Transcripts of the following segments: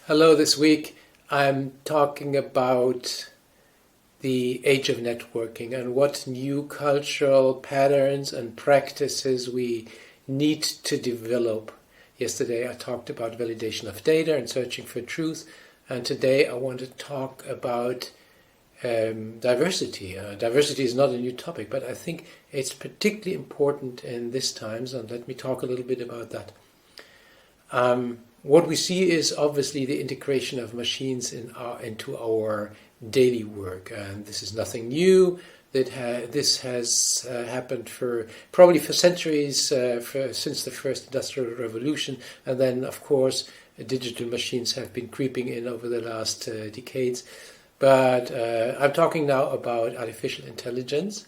Hello, this week I'm talking about the age of networking and what new cultural patterns and practices we need to develop. Yesterday I talked about validation of data and searching for truth, and today I want to talk about diversity. Diversity is not a new topic, but I think it's particularly important in these times, and let me talk a little bit about that. What we see is obviously the integration of machines into our daily work, and this is nothing new. This has happened probably for centuries, since the first industrial revolution, and then of course digital machines have been creeping in over the last decades. But I'm talking now about artificial intelligence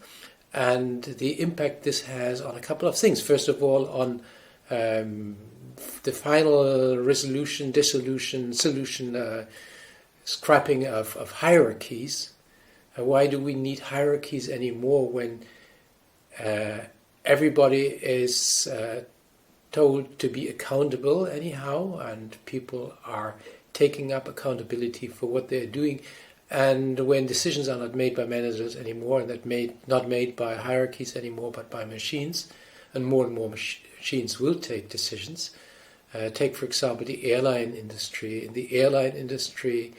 and the impact this has on a couple of things. First of all, on the final solution, scrapping of hierarchies. Why do we need hierarchies anymore when everybody is told to be accountable anyhow, and people are taking up accountability for what they're doing, and when decisions are not made by managers anymore, and not made by hierarchies anymore, but by machines, and more machines will take decisions. Take, for example, the airline industry. In the airline industry,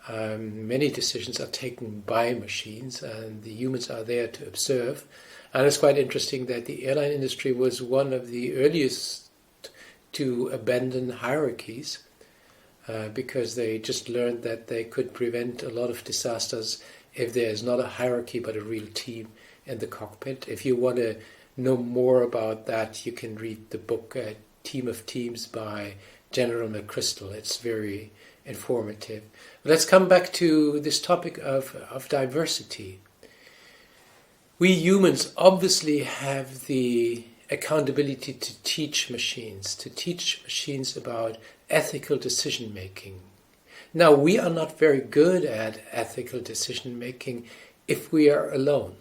many decisions are taken by machines, and the humans are there to observe. And it's quite interesting that the airline industry was one of the earliest to abandon hierarchies, because they just learned that they could prevent a lot of disasters if there is not a hierarchy but a real team in the cockpit. If you want to know more about that, you can read the book Team of Teams by General McChrystal. It's very informative. Let's come back to this topic of diversity. We humans obviously have the accountability to teach machines about ethical decision making. Now, we are not very good at ethical decision making if we are alone.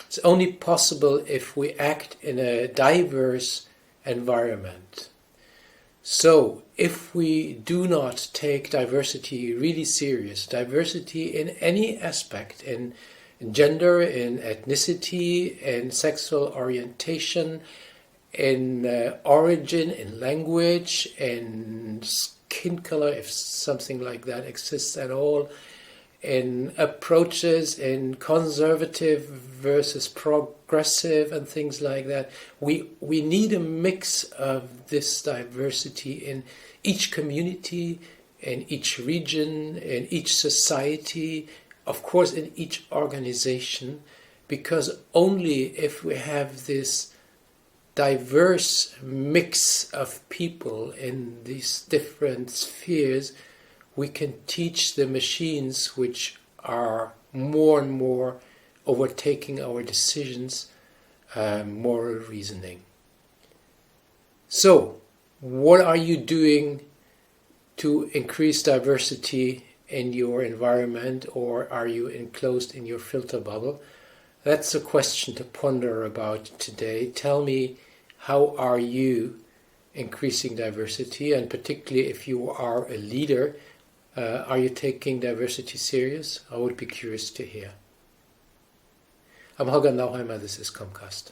It's only possible if we act in a diverse environment. So, if we do not take diversity really serious, diversity in any aspect, in gender, in ethnicity, in sexual orientation, in origin, in language, in skin color, if something like that exists at all, in approaches, in conservative versus progressive and things like that. We need a mix of this diversity in each community, in each region, in each society, of course in each organization, because only if we have this diverse mix of people in these different spheres, we can teach the machines, which are more and more overtaking our decisions, moral reasoning. So, what are you doing to increase diversity in your environment, or are you enclosed in your filter bubble? That's a question to ponder about today. Tell me, how are you increasing diversity, and particularly if you are a leader, are you taking diversity serious? I would be curious to hear. I'm Holger Nauheimer, this is Comcast.